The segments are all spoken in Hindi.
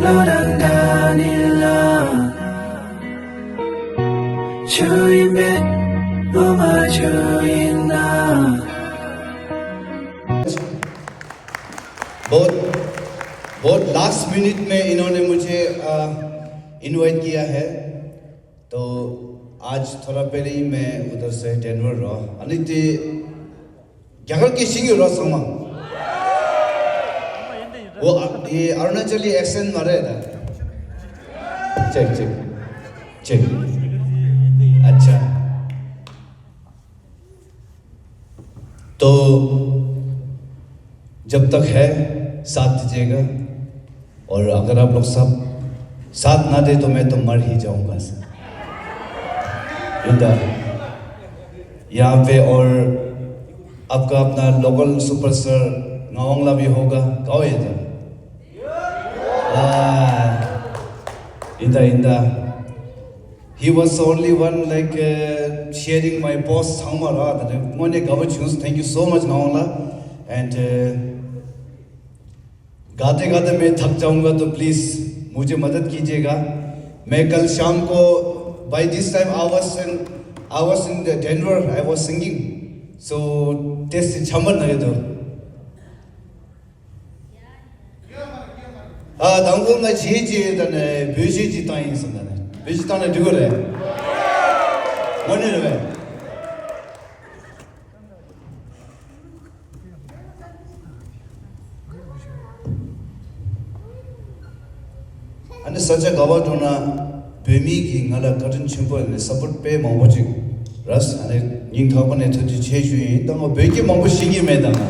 Loranganila Chuyimit Uma Chuyina बहुत बहुत लास्ट मिनट में इन्होंने मुझे इनवाइट किया है तो आज थोड़ा पहले ही मैं उधर से डेनवर रहा अनिते क्या कर के सिंगी रहा संगा वो ये अरुणाचली एक्सेंट मारे था चेक चेक चेक अच्छा तो जब तक है साथ दीजिएगा और अगर आप लोग सब साथ ना दे तो मैं तो मर ही जाऊंगा इधर यहाँ पे और आपका अपना लोकल सुपरस्टार नावंगला भी होगा गाओ इधर he was the only one like sharing my post thank you so much Naongla and गाते गाते मैं थक जाऊंगा तो प्लीज मुझे मदद कीजिएगा मैं कल शाम को by this time I was in Denver I was singing so test chamber na to 당분 나 지지에다네 뮤지지 땅이 있었네 뮤지 땅에 누구래 원래는 왜 and such a gavadona bemigi ngala curtain chimpo and support pay mamboji ras and ning thapane to cheju tang beki mambo sigi medana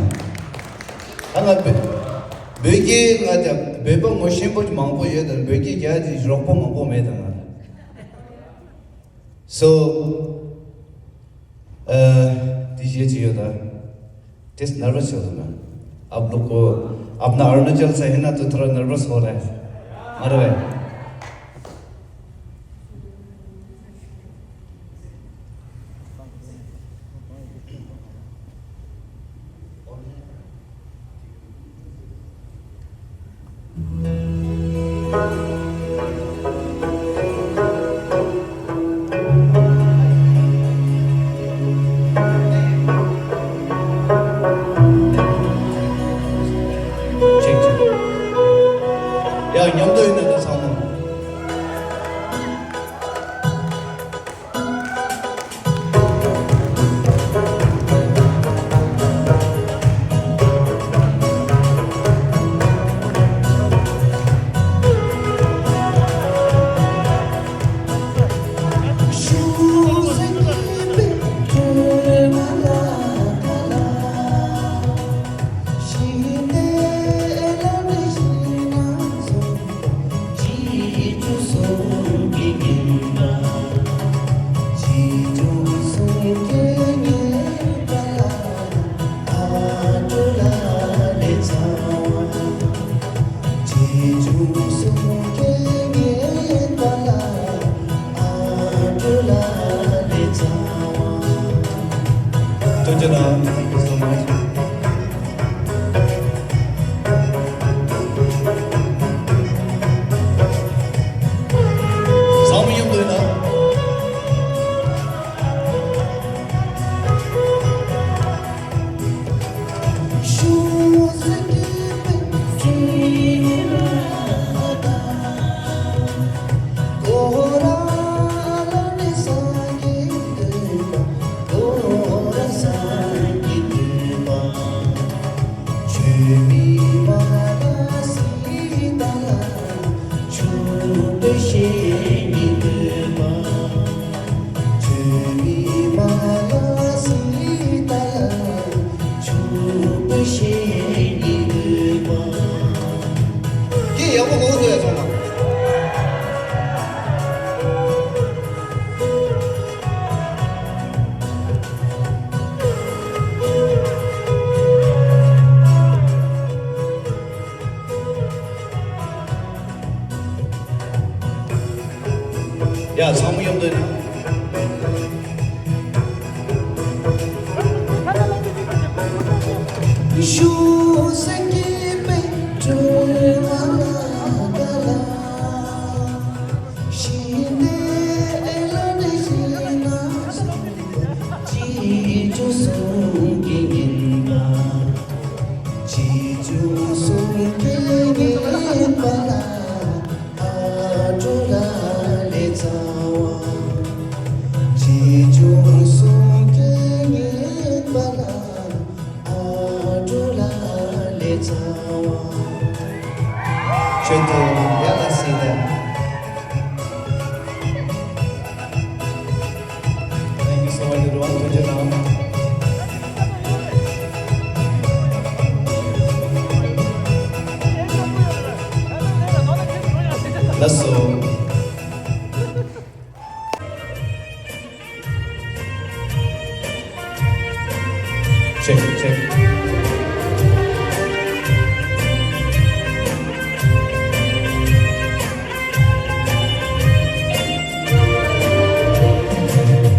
anga beki ngata beba moshimpo mambo yedan beki gaji ropo mambo medana so dije jiyoda test nervous हो ना आप लोग को अपना अरुणाचल से है ना तो थोड़ा नर्वस हो रहा है मरवे 영도 있는 그 상황. Thank you so much. 야, 사무 형들. Shoes and keep it to Chento, yalla sida. Thank you so much, everyone. Tujhe naam. Lasso. Check, check.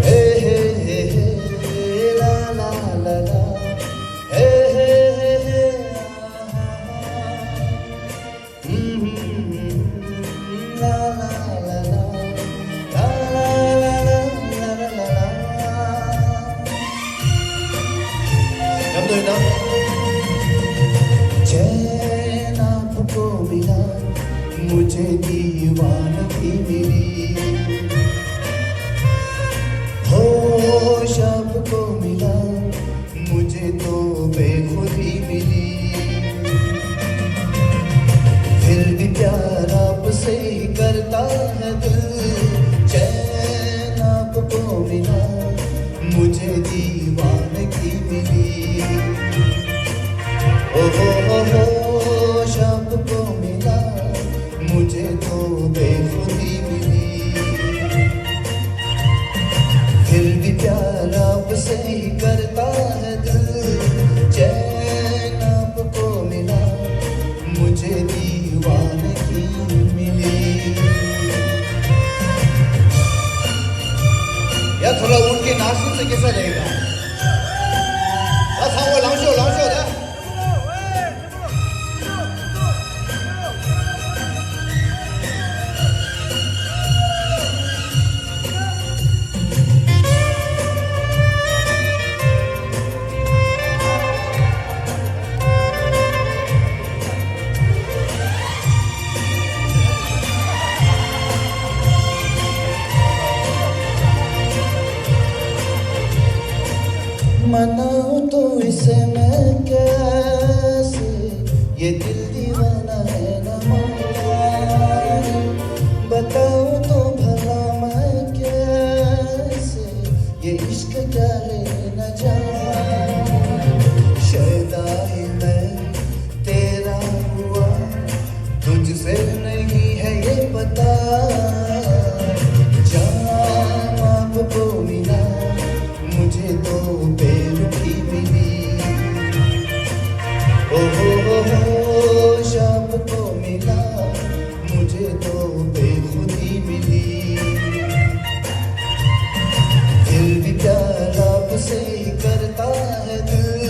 Hey, hey, hey, hey, la, la, la, la. Hey, hey, hey, hey, la, la, la, la. La, la, la, la, la, la, la, la. Come doing now. चैन आपको मिला मुझे दीवानगी मिली होश आपको मिला मुझे तो बेखुदी मिली फिर भी प्यार आपसे ही करता है दिल चैन आपको मिला मुझे दीवानगी मिली होश आपको मिला मुझे तो बेखुदी मिली फिर भी प्यार आपसे ही करता है दिल चैन आपको मिला मुझे दीवानगी मिली यार थोड़ा उठ के नाचने से कैसा रहेगा बस हाँ वो लाउंशो था मनाऊं तो इसे मैं कैसे ये दिल दीवाना है न माने बताऊं तो भला मैं कैसे ये इश्क क्या है न जाने शायदा ही मैं तेरा हुआ तुझसे नहीं है ये पता जान आपको मिला मुझे तो बेरुखी मिली होश आपको मिला मुझे तो बेखुदी मिली फिर भी प्यार आपसे ही करता है दिल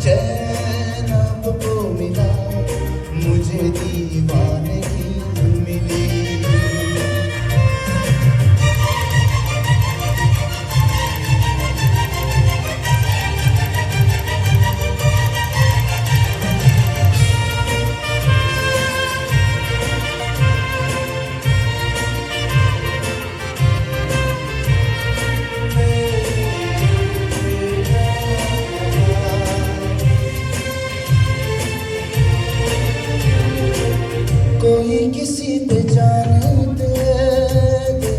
चैन आपको मिला मुझे दीवानगी मिली कोई किसी पे जान दे दे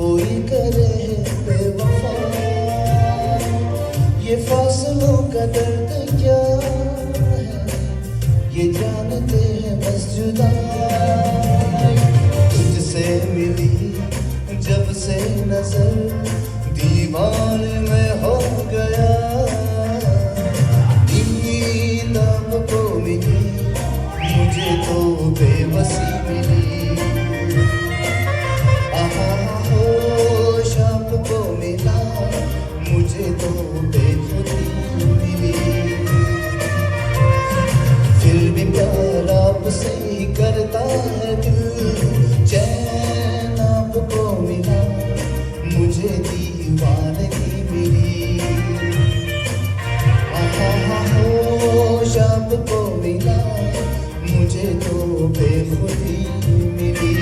कोई करे बेवफा ये फासलों का दर्द क्या है ये जानते हैं बस जुदा तुझसे मिली जब से नजर दीवाने में हो गया नींद आपको मिली मुझे तो बेबसी मिली होश आपको मिला मुझे तो बेखुदी मिली फिर भी प्यार आपसे ही करता है दिल चैन आपको मिला मुझे दीवानगी मिली होश आपको मिला मुझे तो बेखुदी मिली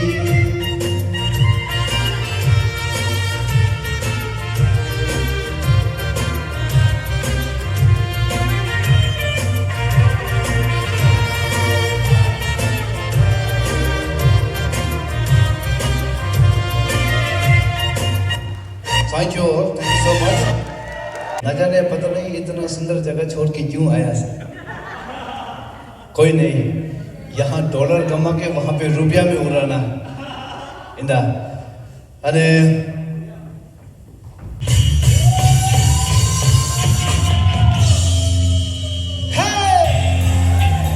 थैंक यू सो मच। न जाने पता नहीं इतना सुंदर जगह छोड़ के क्यों आया सर। कोई नहीं, यहाँ डॉलर कमा के वहाँ पे रुपया में उड़ाना इंदा। अरे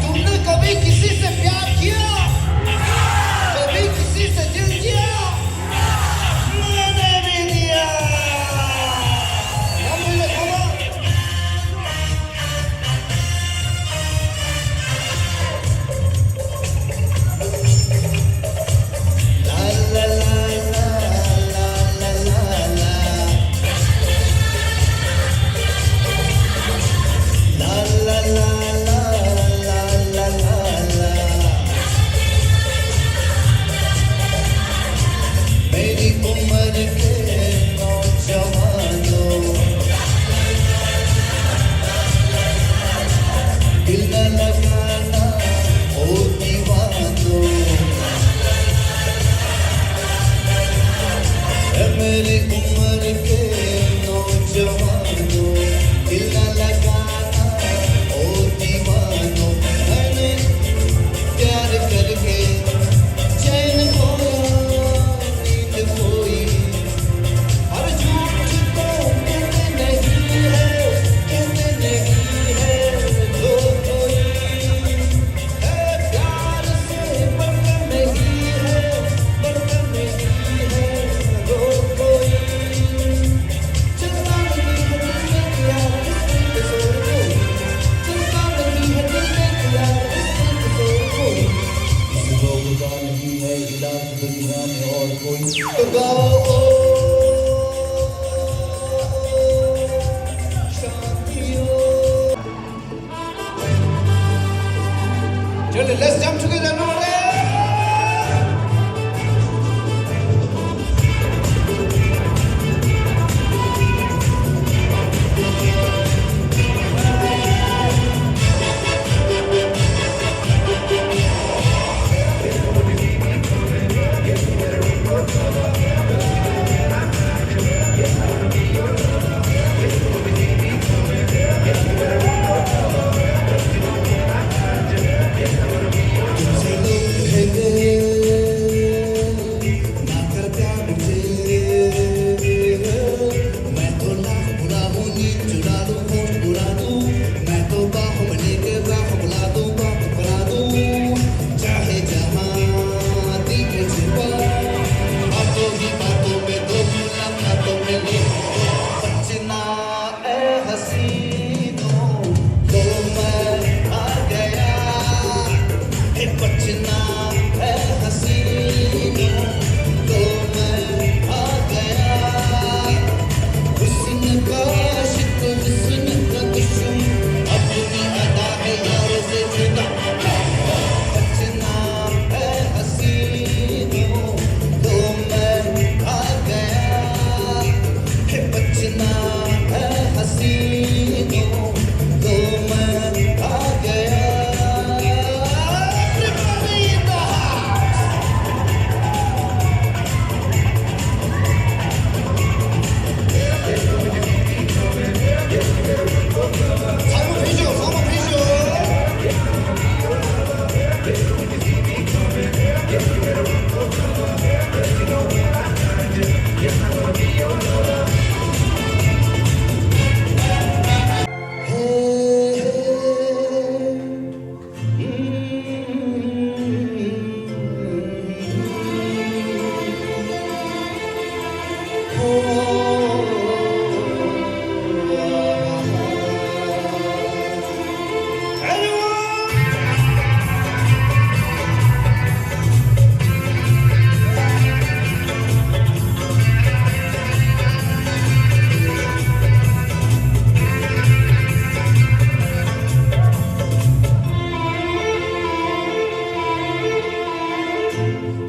तुमने कभी किसी से प्यार किया? कभी किसी से दिल दिया? मैंने भी दिया। मेरी उम्र के नौजवानों, दिल न लगाना ओ दीवानों। मेरी उम्र के नौजवानों, दिल न लगाना ओ दीवानों। मैंने प्यार करके चैन खोया, नींद खोई। हर झूठ को कहते नहीं है, कहते नहीं है जो कोई है। प्यार से बढ़कर नहीं है, बढ़कर नहीं है जो कोई। चलता नहीं है दिल में प्यार, इस दिल से कोई। चलता नहीं है दिल में प्यार, इस दिल से कोई। किसी रोग का नहीं है इलाज दुनिया में और कोई। तो गाओ शांतियों। चलो let's jump together everybody.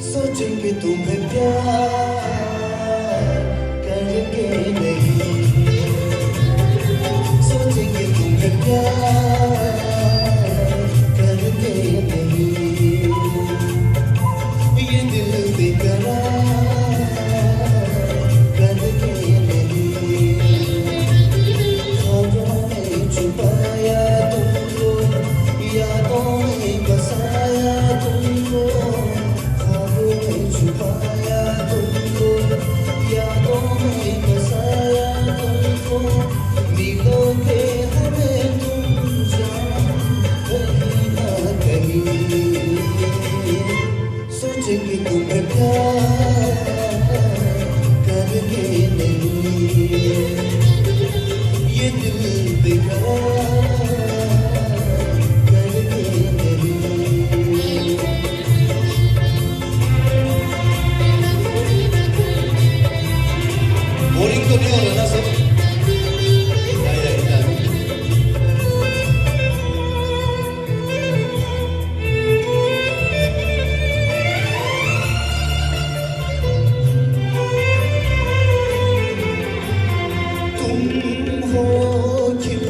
सोचेंगे तुम्हें प्यार करेंगे नहीं, सोचेंगे तुम्हें प्यार करेंगे नहीं। ये दिल बेकरार करेंगे नहीं। पाया तुमको यादों में बसाया तुमको मिलोगे हमें तुम जान कहीं ना कहीं सोच के तुम प्यार करके नहीं ये दिल बेकरार करके नहीं बोरिंग तो नहीं हो रहा ना सब तुम हो खिल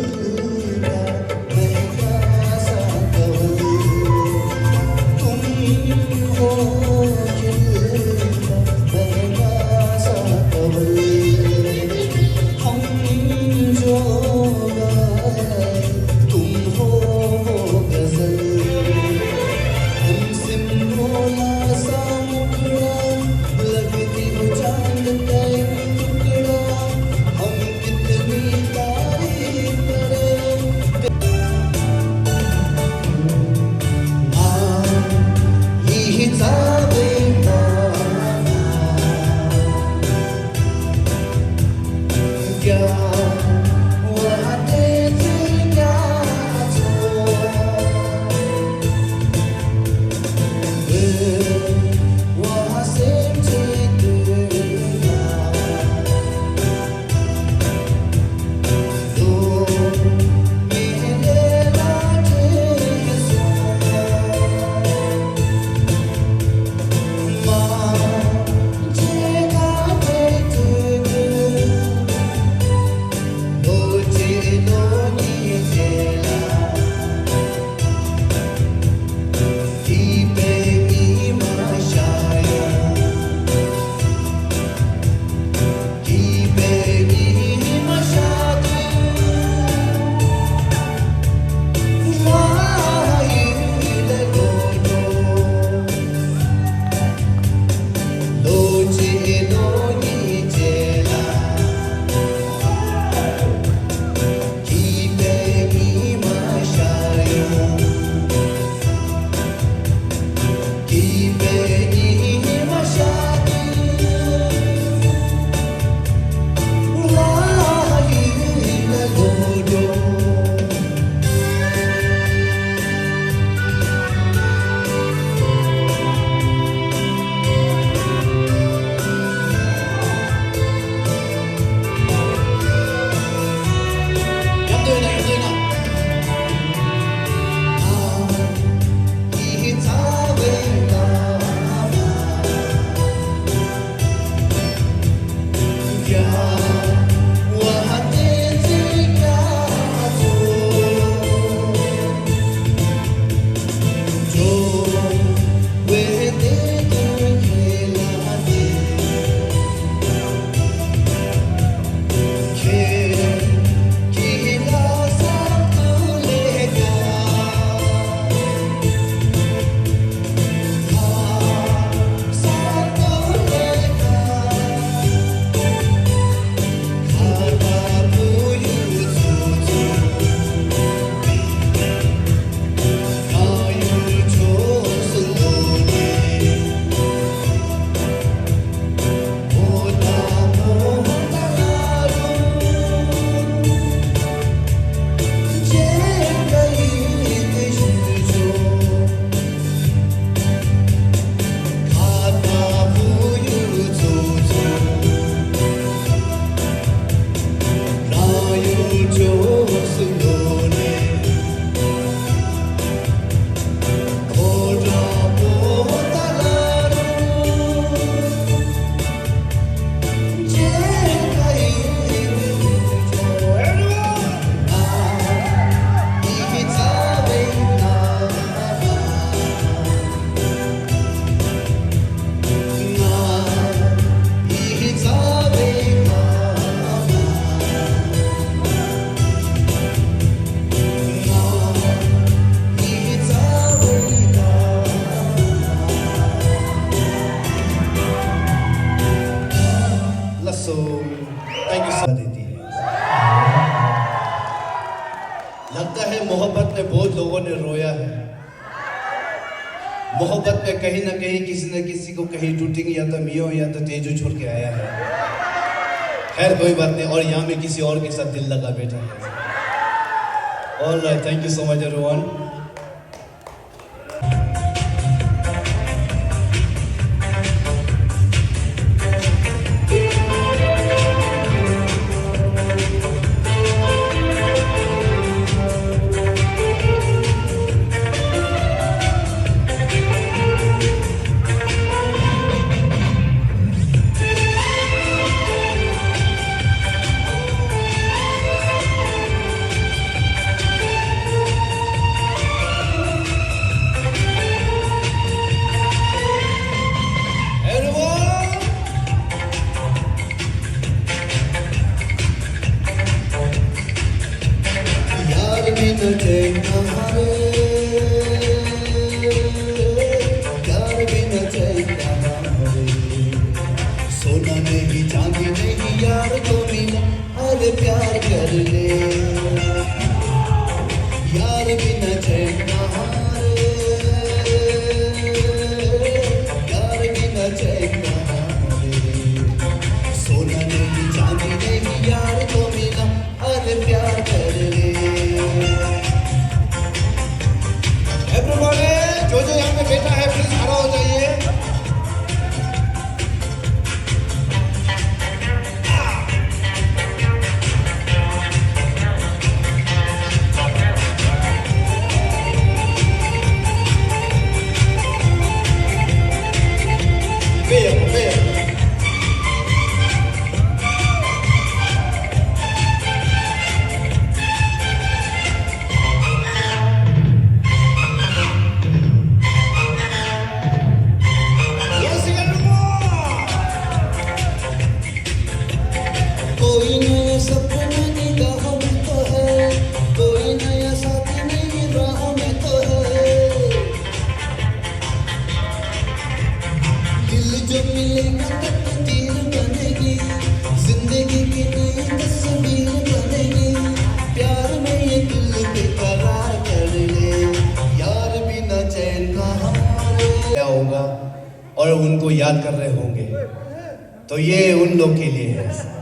सो थैंक यू सो देती है। लगता है मोहब्बत में बहुत लोगों ने रोया है। मोहब्बत में कहीं ना कहीं किसी न किसी को कहीं टूटिंग या तो मियो या तो तेजू छोड़ के आया है। खैर कोई बात नहीं, और यहाँ में किसी और के साथ दिल लगा बैठा है। Alright, thank you so much everyone. सोना नहीं चांदी नहीं यार को मिला, अरे प्यार कर ले यार बिना चैन हारे, यार बिना चैन हारे। सोना नहीं चांदी नहीं यार को मिला, अरे प्यार कर ले। एवरीबॉडी जो यहाँ पे बैठा है प्लीज खड़ा हो जाइए। कोई नया सपना निगाह में तो है, कोई नया साथी नई राह में तो है। दिल जो मिलेगा तकदीर बनेगी, जिंदगी की नई तस्वीर बनेगी। प्यार में ये दिल बेकरार कर ले, यार बिना चैन कहाँ रे। क्या होगा और उनको याद कर रहे होंगे, तो ये उन लोग के लिए है।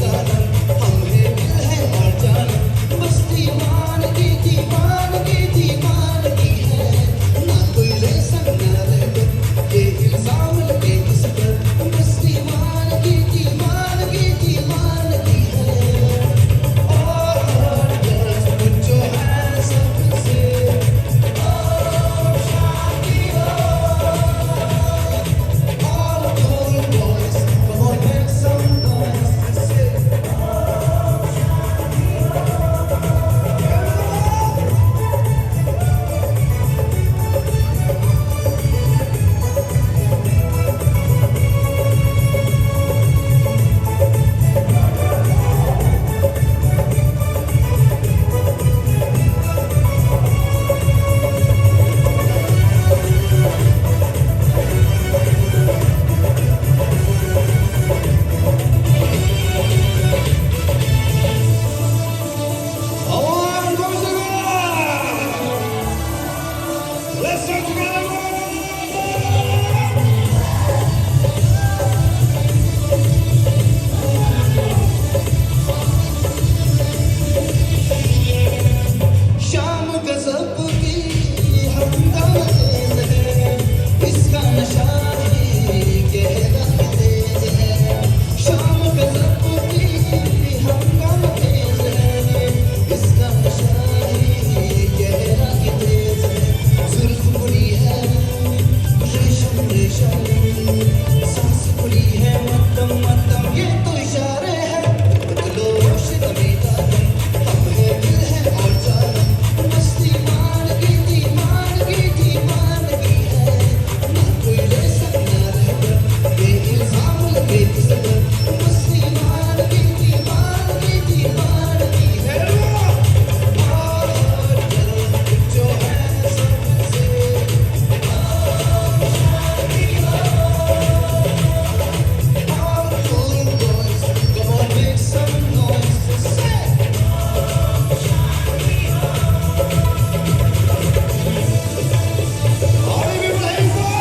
जानम हम हैं दिल है और जानम बस दीवानगी दीवानगी दीवानगी है ना कोई ले सकना रहे ये इल्जाम लगे किस पर बस दीवानगी दीवानगी दीवानगी है और girls put your hands up and say all cool boys come on make some noise and say on goes the girl let's start together शाम गजब की हमदम तेज है इसका नशा ही गहरा तेज है शाम गजब की हमदम तेज है इसका नशा ही गहरा तेज है जुल्फ बुरी है रेशम रेशम सांस बुरी है मतम मतम ये तो इशारे हैं बदलोश कभी का हम हैं दिल है और जानम बस दीवानगी दीवानगी दीवानगी है ना कोई ले सकना रहे ये इल्जाम लगे किस पर बस दीवानगी दीवानगी दीवानगी है और put your hands up and say all cool boys come on make some noise and say all of you playing for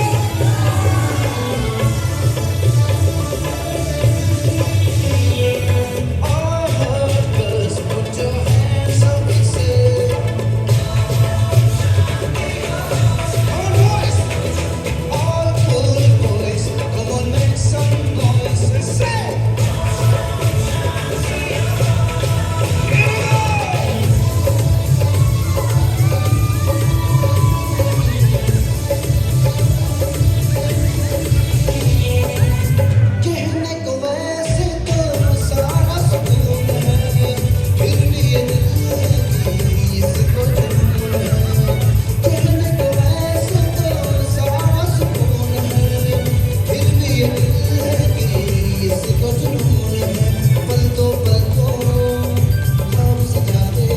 all girls put your hands up and say all boys all cool boys come on make some noise and say कहने को वैसे तो सारा सुकून है फिर भी ये दिल है कि इसको जुनून है कहने को वैसे तो सारा सुकून है फिर भी ये दिल है कि इसको जुनून है पल तो ख्वाब सजा दे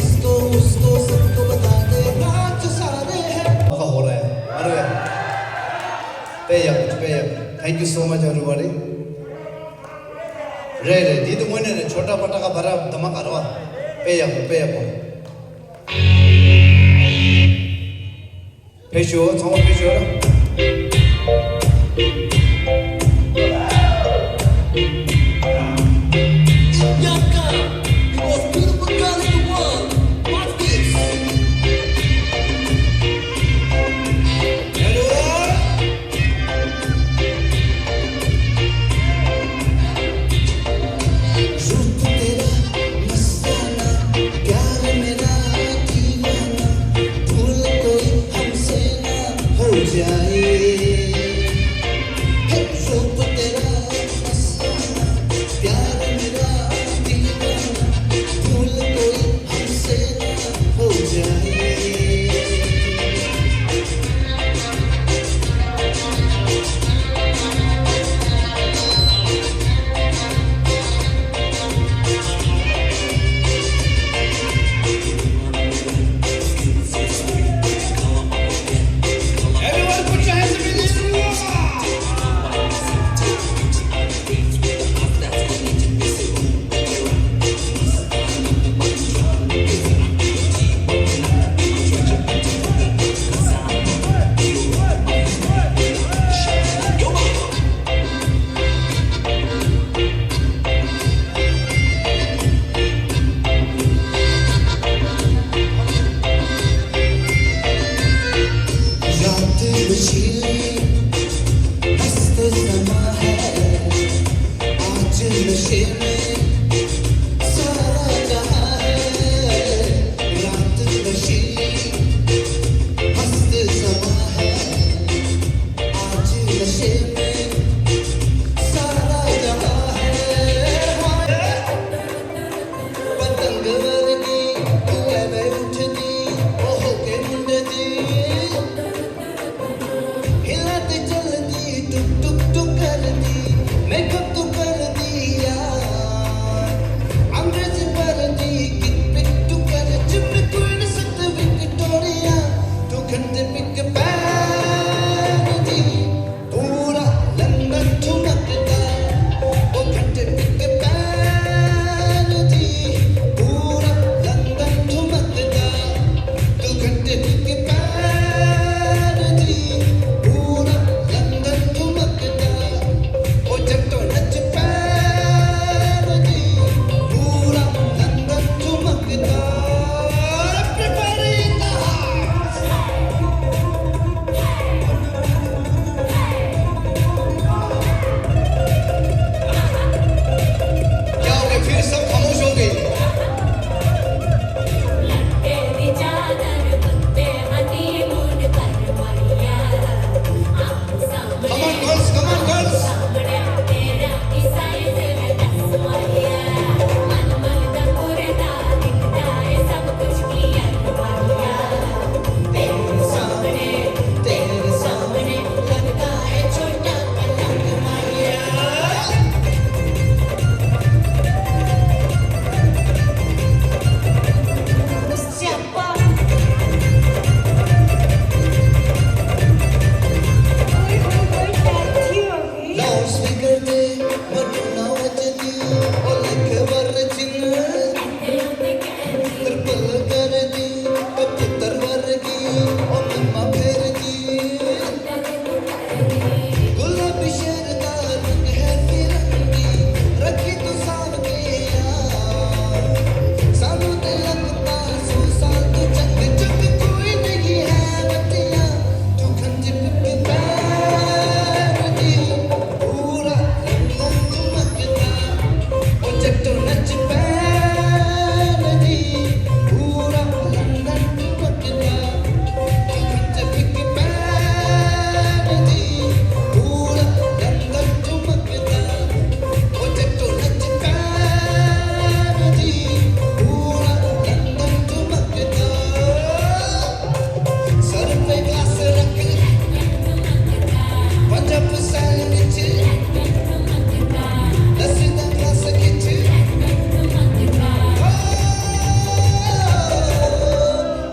इसको उसको सबको बता दे नाच सारे हैं हो रहा है अरे pay up thank you so much everybody रे दी तो मोने ने छोटा पटा का भरा धमाका रवा pay up फेशियो 정말 फेशियो Yaka, the most beautiful girl in the world. Watch this. रूप तेरा मस्ताना, प्यार मेरा दीवाना, भूल कोई हमसे ना हो जाए नशे में सारा जहां है रात नशीली मस्त समा है आज नशे में सारा जहां है पतंग वर्गी लवे उठदी ओह के मुंडदी हिलती चलती टुक टुक टुक करती मेकअप तो कर दिया अंग्रेजी पर दी किट पिट टू कर चिपट क्वीन सत विक्टोरिया तो घंटे पिक पैर दी पूरा लंदन ठुमकता वो घंटे पिक पैर दी पूरा लंदन ठुमकता तो घंटे पिक पैर दी पूरा लंदन ठुमकता ओ जट्टो नच पैर दी पूरा London ठुमकता Everybody in the house क्या हो गया फिर सब खामोश हो गए तेरी चादर बंदे हनीमून कर मैया Come on girls, come on girls. सामने तेरा ईसाई से दस मैया मन मन दा पुरदा दिख जाए सब कुछ क्लियर मैया तेरे सामने लगता है छोटा पलंग मैया Siapa? लाउड स्पीकर पे मटना बजती ओ लिख वर चिन्ह त्रिपल कर दी ओ पुत्र वर्गी ओ मम्मा फेर दी गुलाबी शेर का रंग है फिरंगी रखी तो साल के यार सानू ते लगता 100 साल तो जग जग कोई नहीं है बतिया तू खंज पे पैर दी पूरा लंदन ठुमकता ओ जट्टो नच पैर दी पूरा लंदन ठुमकता तू खंज पे पैर दी पूरा लंदन ठुमकता ओ जट्टो नच पैर दी पूरा लंदन ठुमकता सर पे ग्लास रख पंजाब सैंडविच लस्सी दा ग्लास खिच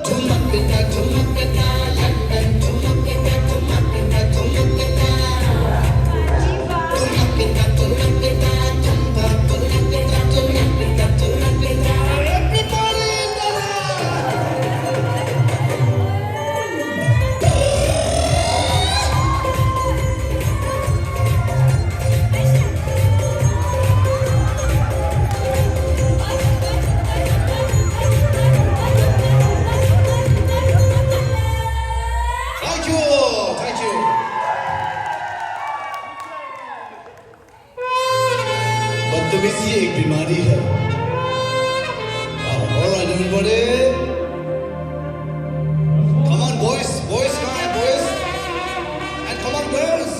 ठुमकता ठुमकता लंदन ठुमकता ठुमकता ठुमकता ठुमकता ठुमकता ठुमका ठुमकता ठुमकता ठुमकता Everybody in the house Thank you, thank you. बदतमीजी एक बीमारी है All right, everybody. Come on, boys, boys, come on, boys, and come on, girls.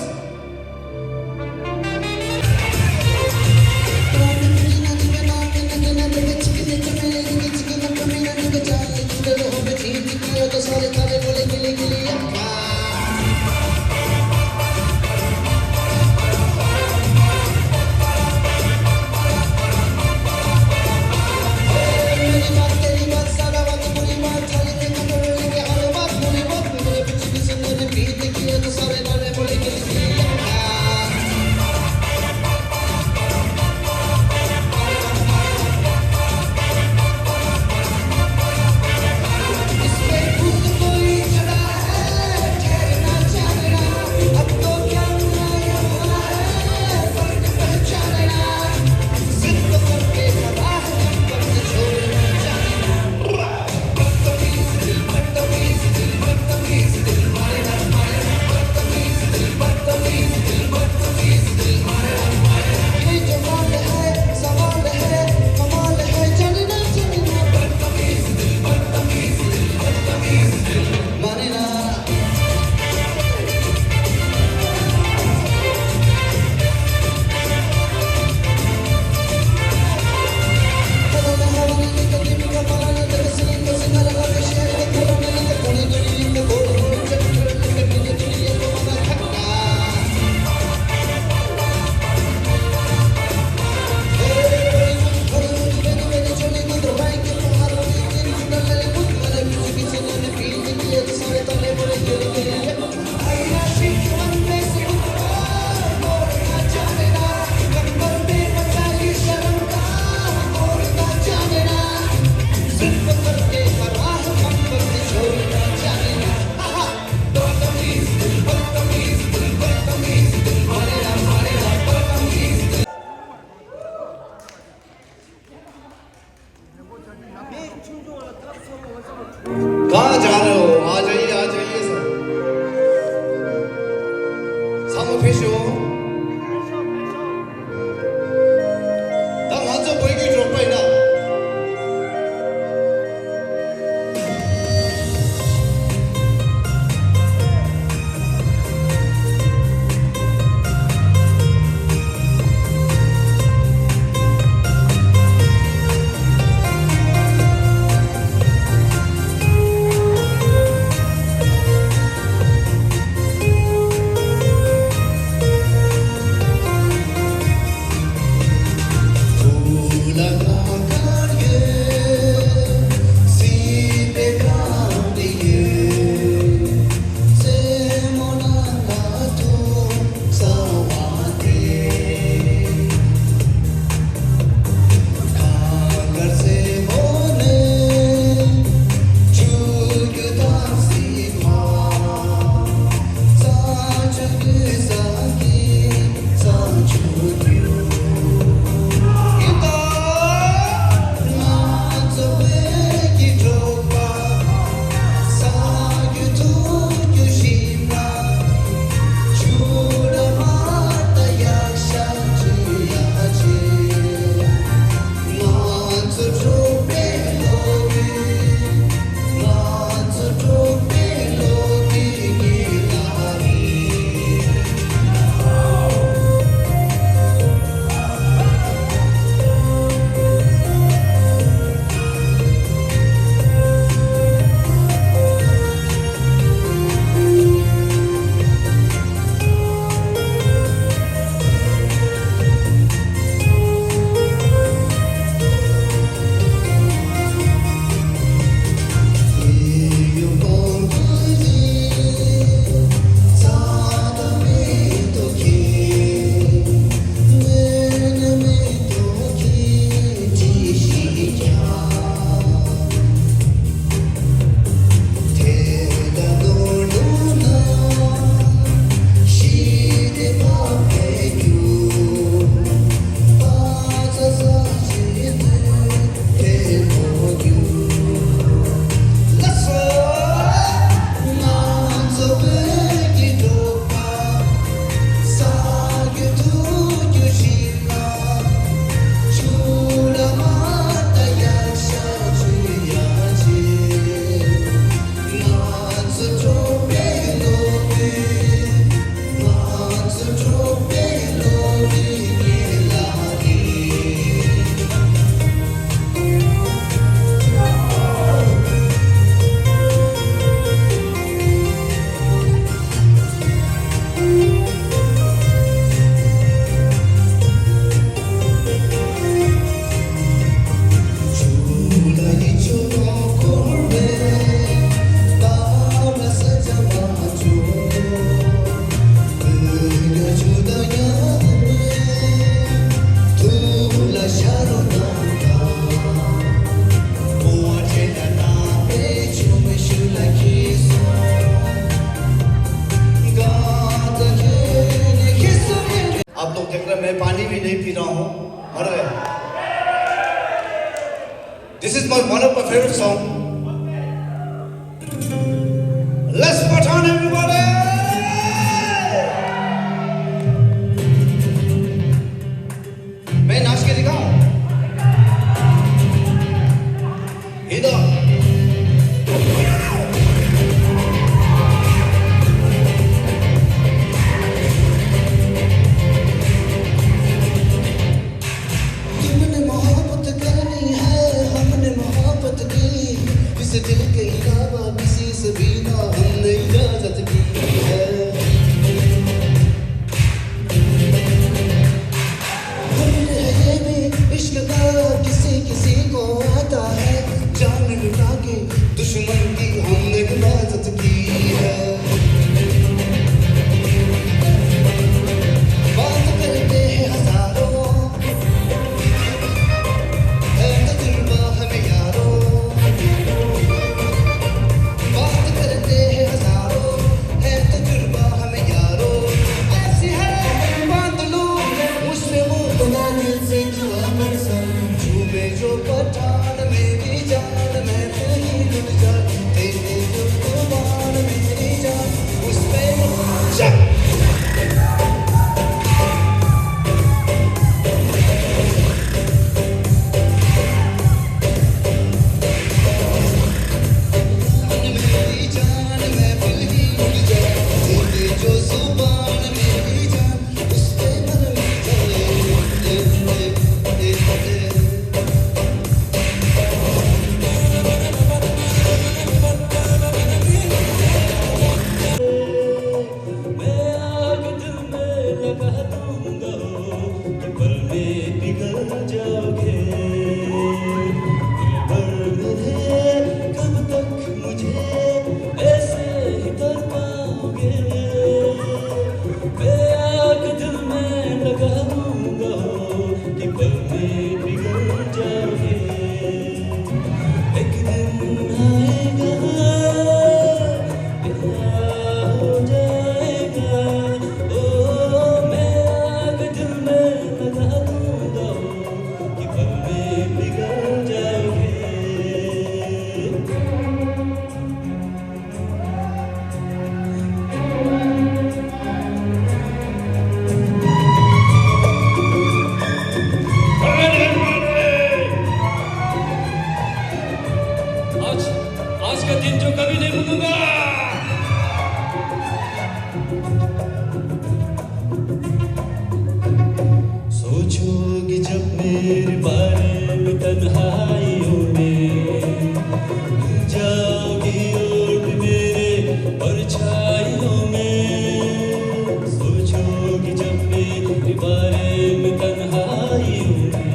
मेरी बात तेरी बात सारा कहाँ जा रहे हो आ जाइए सब सामू फेशो तंग हाथ से बोई की ड्रॉप पे ना मैं पानी भी नहीं पी रहा हूँ मर गया This is one of my favorite song Let's Pathan everybody मैं नाच के दिखाऊं इधर दिल के अलावा किसी से भी ना हमने इजाजत की है है भी इश्क का किसी किसी को आता है जान लुटा के दुश्मन की हमने हिफाजत की है बात करते हैं हजारों है तजुर्बा हमें यारों कि पल में पिघल जाओगे। एक दिन आएगा प्यार हो जाएगा। ओ मैं आग दिल में लगा दूंगा कि पल में पिघल जाओगे। आज आज का दिन जो कभी नहीं भूलूंगा। सोचोगी जब मेरे बारे में तन्हाइयों में, जाओगी और भी मेरे परछाइयों में। सोचोगी जब मेरे बारे में तन्हाइयों में,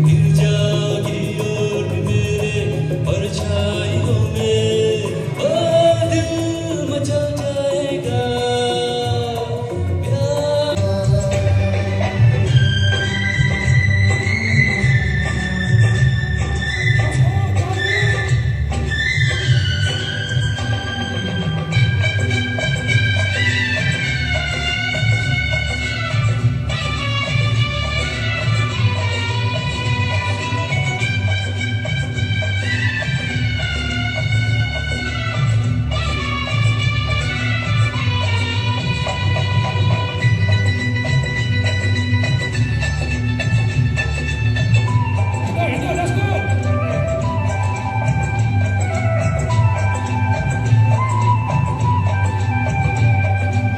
गिर जाओगी और भी मेरे परछाइयों में। ओ दिल मचा जाएगा प्यार।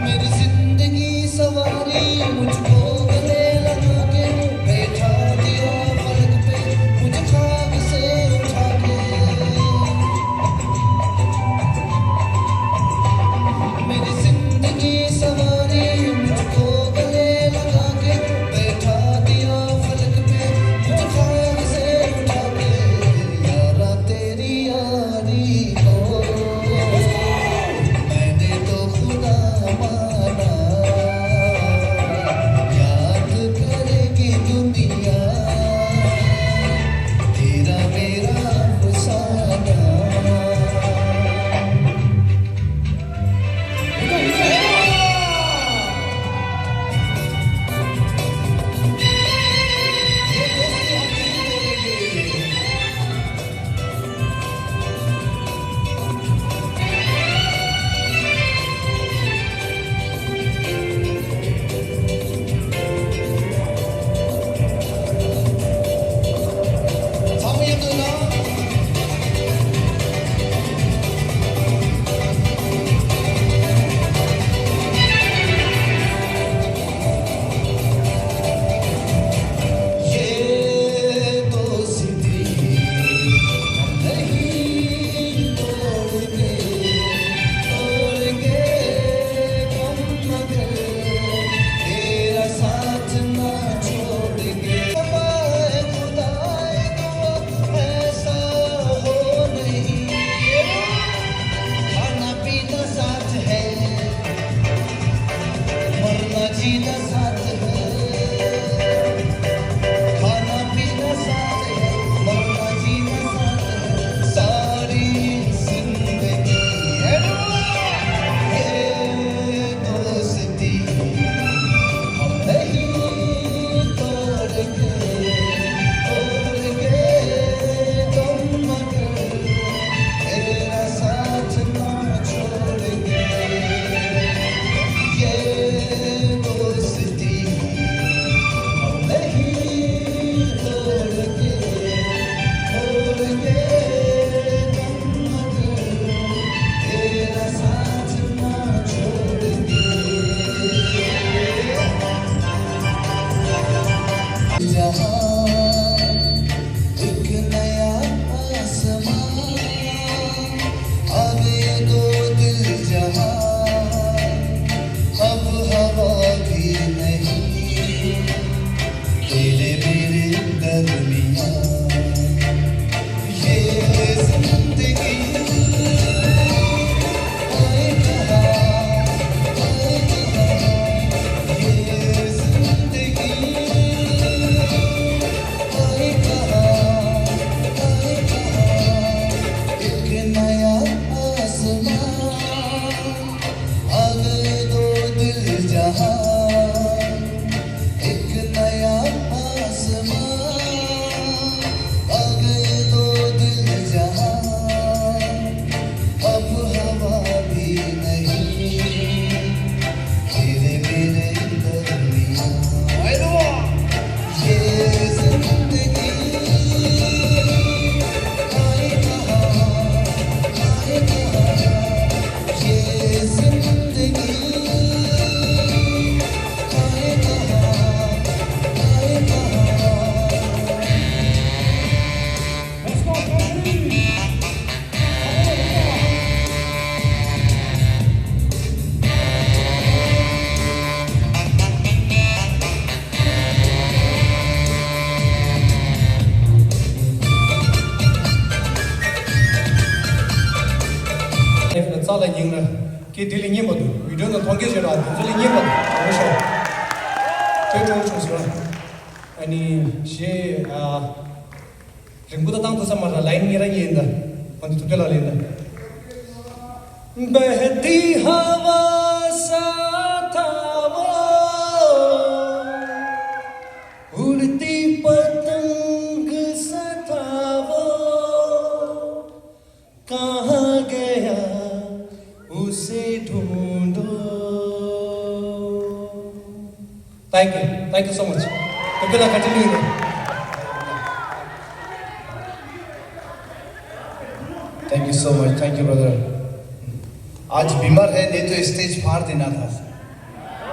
मेरी जिंदगी सवारी मुझको गले लगा के बैठा दिया फलक पे मुझे ख्वाब से उठा के। मेरी जिंदगी सवारी मुझको गले लगा के बैठा दिया फलक पे मुझे ख्वाब से उठा के। यारा तेरी यारी को मैंने तो खुदा माना। याद करेगी दुनिया तेरा मेरा अफसाना। जीना साथ है, खाना पीना साथ है, मरना जीना साथ है, सारी जिंदगी है ये दोस्ती हम नहीं तोड़ेंगे तुम मगर तेरा साथ ना छोड़ेंगे। ये दोस्ती हम नहीं तोड़ेंगे तुम मगर तेरा साथ ना छोड़ेंगे। जहाँ एक नया आसमां आगे दो दिल जहाँ अब हवा भी नहीं तेरे मेरे दरमियाँ ये जिंदगी आए कहाँ ये जिंदगी कि दिलिंगे मत वीडियो ना थोंगे जरा दिलिंगे मत आवश्य तो जो चूसरा अनि शे रिंगुदा तांग तो समरा लाइन मेरा ये इंदा पंच तो चला लेंदा बहती हवा सा था वो उड़ती पतंग सा था वो कहाँ गया उसे ढूंढो thank you so much तो फिर continue thank you so much thank you brother आज बीमार है नहीं तो स्टेज फाड़ देना था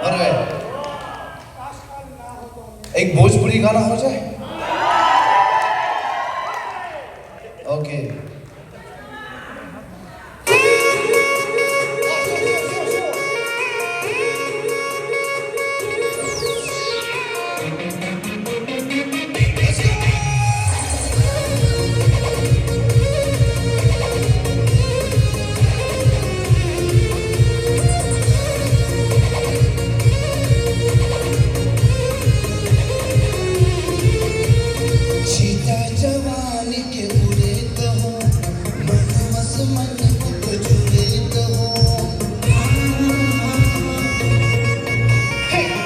और एक भोजपुरी गाना हो जाए ओके जवानी के बुरे कहो मन मस मन को जुड़े कहो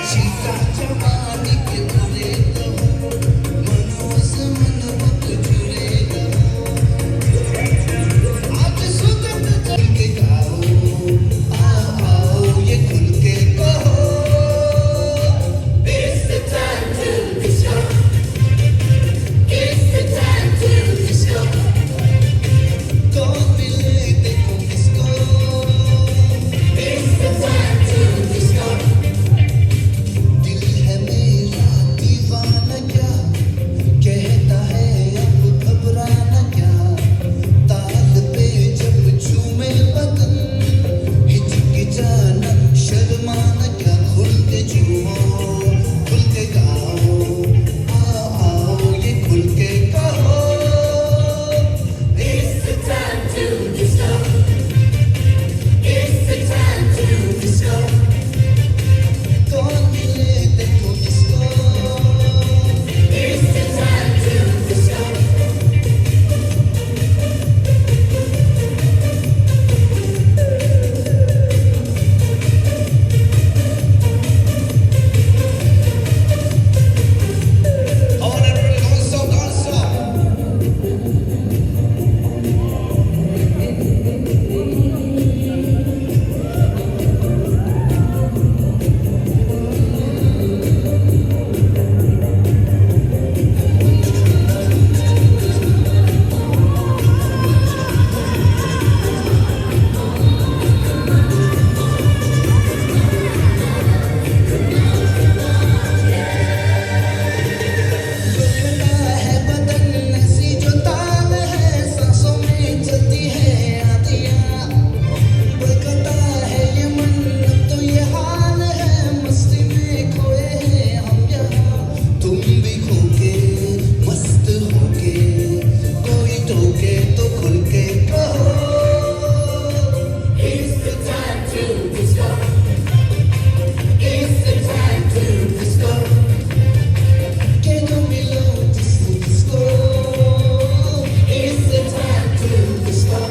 सीता जवानी के बुरे कहो मन मस मन को जुड़े कहो आज सुगंध चल के गाओ आओ ये खुल के कहो It's the time to disco It's the time to disco. Don't be late, देखो disco. It's the time to disco. दिल है मेरा दीवाना क्या कहता है अब घबराना क्या ताल पे जब झूमे बदन हिचकिचाना शर्माना क्या खुल के झूमो खुल के गाओ आओ ये खुल के कहो It's the time to disco It's the time to disco कौन मिले देखो disco It's the time to disco All everybody don't stop बहता है बदन ऐसी जो ताल है सांसों में चलती है आंधियां बहता है ये मन अब तो ये हाल है मस्ती में खोए हैं हम यहाँ तुम भी खो के मस्त होके कोई टोके तो खुल के कहो It's the time to disco It's the time to disco Que no me lo disco It's the time to disco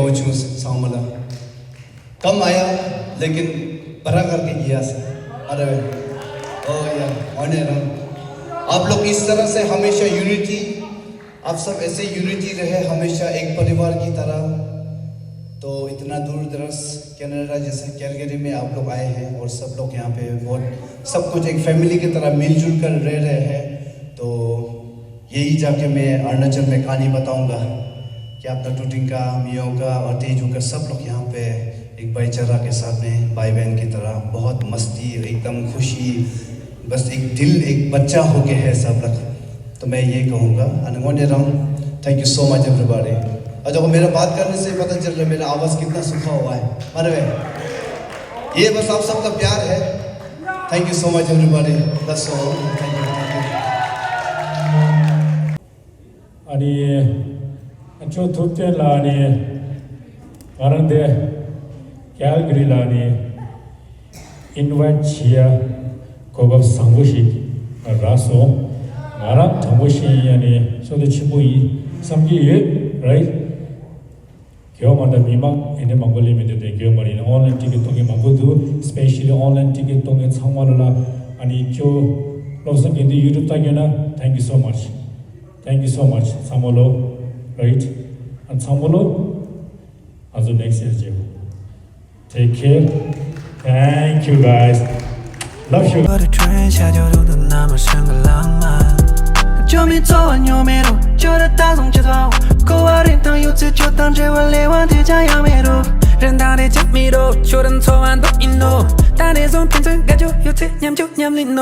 गाँव चूस सामला कम आया लेकिन बड़ा करके किया अरे ओ यार होने रहा आप लोग इस तरह से हमेशा यूनिटी आप सब ऐसे यूनिटी रहे हमेशा एक परिवार की तरह तो इतना दूर दराज कनाडा जैसे कैलगरी में आप लोग आए हैं और सब लोग यहाँ पे बहुत सब कुछ एक फैमिली की तरह मिलजुल कर रह रहे हैं तो यही जाके मैं अरुणाचल में कहानी बताऊंगा कि अपना टूटिंग का मियों का और तेजू का सब लोग यहाँ पे एक भाईचारा के साथ में भाई बहन की तरह बहुत मस्ती एकदम खुशी बस एक दिल एक बच्चा हो गया है सब लोग तो मैं ये कहूँगा अनगोंडे Ram thank you so much everybody और जब मेरा बात करने से पता चल रहा है मेरा आवाज़ कितना सूखा हुआ है मारे ये बस आप सबका प्यार है thank you so much everybody that's all thank you 아니 저 도텔라니 가는데 갤그리라니 인와치아 고급 상고시 라소 나라 정보시야니 소대 치부이 삼기에 right 교만다 미망 이네 망골리미데 교만이 온라인 티켓 통해 망고도 스페셜리 온라인 티켓 통해 상관을라 아니 저 로스인데 유튜브 타게나 thank you so much Thank you so much, Samolo, right? And Samolo, also next year, take care. Thank you guys. Love you. 我的春夏秋冬都那么深刻浪漫，就没做完有没路，就得打从节奏，狗娃的当有次就当这我来往的家样没路，人大的家没路，就等做完都一路，大的从变成感觉有次念就念里弄。